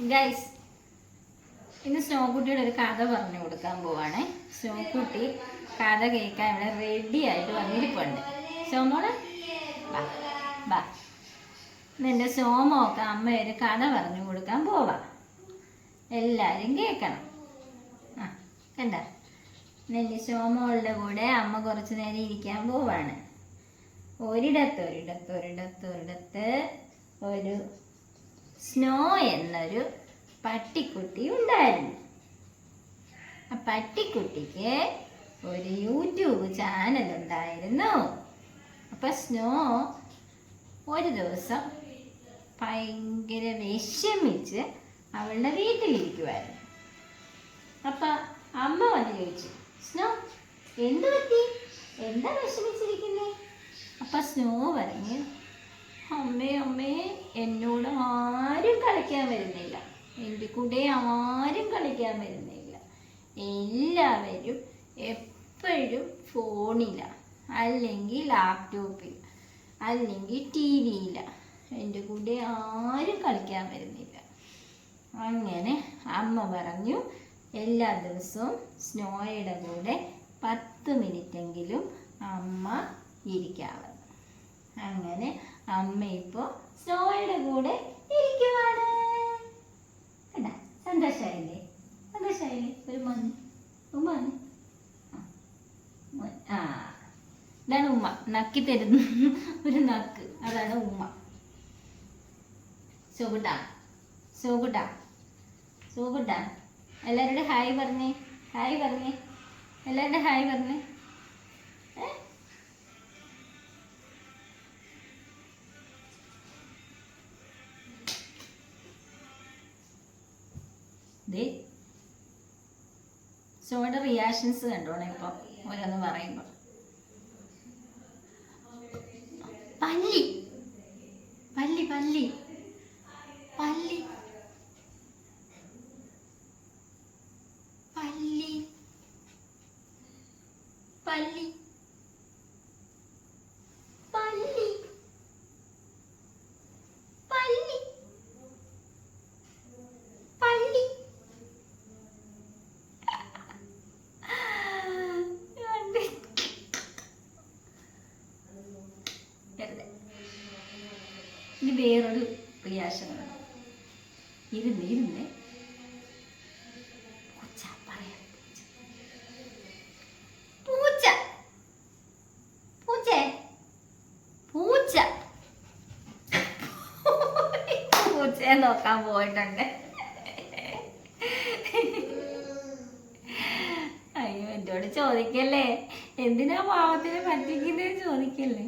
Guys, ഇന്ന് സ്നോക്കുട്ടിയുടെ ഒരു കഥ പറഞ്ഞു കൊടുക്കാൻ പോവാണേ. സ്നോക്കുട്ടി കഥ കേൾക്കാൻ ഇവിടെ റെഡി ആയിട്ട് വന്നിരിപ്പുണ്ട്. സോമോള് ബാ ബാ. നിന്റെ സോമൊക്കെ അമ്മ ഒരു കഥ പറഞ്ഞു കൊടുക്കാൻ പോവാ. എല്ലാവരും കേൾക്കണം. ആ കണ്ട, നിന്റെ സോമോളുടെ കൂടെ അമ്മ കുറച്ചു നേരം ഇരിക്കാൻ പോവാണ്. ഒരിടത്ത് ഒരു സ്നോ എന്നൊരു പട്ടിക്കുട്ടി ഉണ്ടായിരുന്നു. ആ പട്ടിക്കുട്ടിക്ക് ഒരു യൂട്യൂബ് ചാനൽ ഉണ്ടായിരുന്നു. അപ്പൊ സ്നോ ഒരു ദിവസം ഭയങ്കര വിഷമിച്ച് അവളുടെ വീട്ടിലിരിക്കുമായിരുന്നു. അപ്പൊ അമ്മ വന്ന് ചോദിച്ചു, സ്നോ എന്ത് പറ്റി, എന്താ വിഷമിച്ചിരിക്കുന്നേ? അപ്പൊ സ്നോ പറഞ്ഞു, അമ്മേ എന്നോട് ആരും കളിക്കാൻ വരുന്നില്ല, എൻ്റെ കൂടെ ആരും കളിക്കാൻ വരുന്നില്ല. എല്ലാവരും എപ്പോഴും ഫോണില, അല്ലെങ്കിൽ ലാപ്ടോപ്പിൽ, അല്ലെങ്കിൽ ടി വിയില. എൻ്റെ കൂടെ ആരും കളിക്കാൻ വരുന്നില്ല. അങ്ങനെ അമ്മ പറഞ്ഞു, എല്ലാ ദിവസവും സ്നോയുടെ കൂടെ 10 മിനിറ്റെങ്കിലും അമ്മ ഇരിക്കാവുന്നു. അങ്ങനെ അമ്മ ഇപ്പോൾ സ്നോയുടെ കൂടെ ഇരിക്കുവാണ്. കേട്ടാ, സന്തോഷമായില്ലേ? ഒരു ഉമ്മ. ആ ഇതാണ് ഉമ്മ, നക്കി തരുന്ന ഒരു നക്ക്, അതാണ് ഉമ്മ. സോകുട്ടാ എല്ലാവരുടെ ഹായ് പറഞ്ഞേ, എല്ലാവരുടെ ഹായ് പറഞ്ഞേ. സോയുടെ റിയാക്ഷൻസ് കണ്ടോണേ ഇപ്പൊ ഓരോന്ന് പറയുമ്പോ. പല്ലി പല്ലി പല്ലി പല്ലി പല്ലി പല്ലി പല്ലി പല്ലി പല്ലി. ഇനി വേറൊരു റിയാക്ഷനാണ്. ഇരുന്നേ പൂച്ചയെ നോക്കാൻ പോയിട്ടുണ്ട്. അയ്യോ, എന്നോട് ചോദിക്കല്ലേ, എന്തിനാ പാവത്തിനെ പറ്റിക്കുന്നതിന് ചോദിക്കല്ലേ.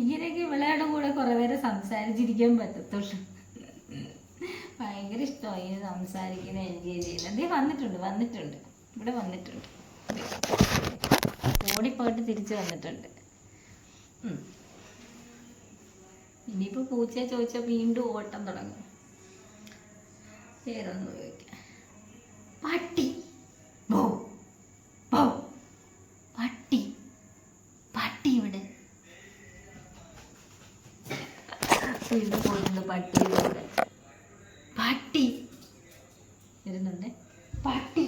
ഇങ്ങനെയൊക്കെ ഇവളുടെ കൂടെ കുറെ നേരം സംസാരിച്ചിരിക്കാൻ പറ്റത്തുള്ളൂ. ഭയങ്കര ഇഷ്ടമായി ഇങ്ങനെ സംസാരിക്കുന്ന, എൻജോയ് ചെയ്യുന്നത്. അതേ വന്നിട്ടുണ്ട് ഇവിടെ വന്നിട്ടുണ്ട്, ഓടിപ്പോയിട്ട് തിരിച്ചു വന്നിട്ടുണ്ട്. ഇനിയിപ്പോ പൂച്ചയെ ചോദിച്ചാൽ വീണ്ടും ഓട്ടം തുടങ്ങും. വേറൊന്നും ചോദിക്കാം. പട്ടി പട്ടി പട്ടി ഇവിടെ വീണ്ടും പോയിരുന്നു. പട്ടിയുടെ കൂടെ പട്ടി വരുന്നുണ്ട്. പട്ടി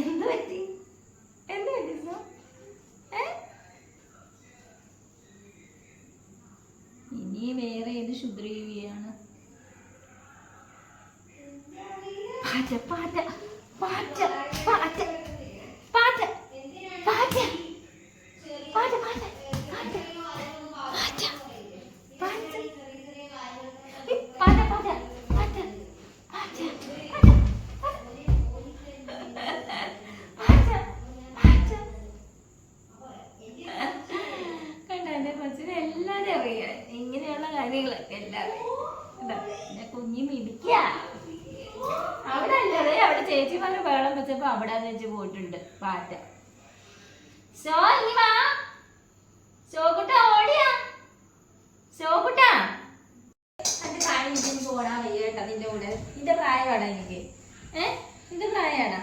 എന്ത് പറ്റി സ്നോ? ഇനി വേറെ ഏത് ക്ഷുദ്രജീവിയാണ്? പാറ്റ പാറ്റ പാറ്റ പാറ്റ പാറ്റ പാറ്റ പാറ്റ പാറ്റ എല്ലാരും അറിയാം ഇങ്ങനെയുള്ള കാര്യങ്ങളൊക്കെ. എല്ലാവരും കുഞ്ഞി മിടിക്ക അവിടെ അല്ലതേ, അവിടെ ചേച്ചിമാരെ വേളം വെച്ചപ്പോ അവിടെ വെച്ച് പോയിട്ടുണ്ട് പാറ്റ. സോകുട്ടാ എന്റെ പ്രായം എനിക്ക് പോടാ വയ്യ കേട്ടോ. നിന്റെ കൂടെ നിന്റെ പ്രായമാടാ എനിക്ക്. നിന്റെ പ്രായമാടാ.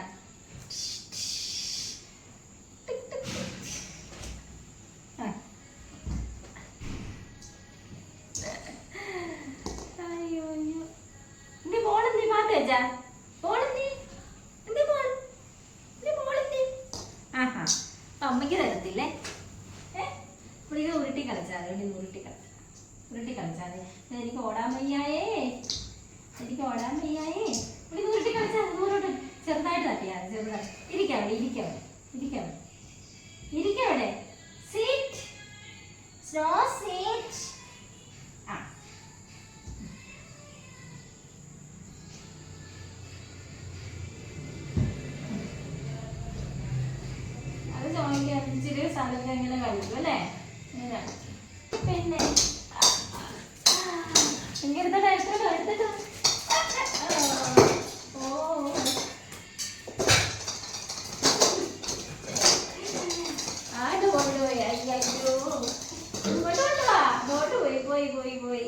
അയ്യോ അയ്യോ എന്റെ ബോളെന്തി മാറ്റി വെച്ചാ ബോളെന്തി എന്റെ ബോൾ എന്റെ ബോളെന്തി ആഹാ അമ്മയ്ക്ക് തരത്തില്ലേ ഇവിടെ ഇത് ഉരുട്ടി കളിച്ചാൽ ഉരുട്ടി കളിച്ചാൽ എനിക്ക് ഓടാൻ വയ്യായേ ഇവിടെ ഉരുട്ടി കളിച്ചാൽ ദൂരോട്ട് ചെറുതായിട്ട് തട്ടിയാൽ ചെറുതായിട്ട് ഇരിക്കവിടെ സീറ്റ് സ്നോ സീറ്റ് ആ അത് ചോദിക്കാൻ ഇച്ചിരി സ്ഥലത്ത് എങ്ങനെ കഴിക്കും അല്ലേ പിന്നെ എടുത്തിട്ടോ ഓ ആട് കൊണ്ടുപോയി അയ്യോ ഇങ്ങോട്ട് കൊണ്ടുവാ അങ്ങോട്ട് പോയി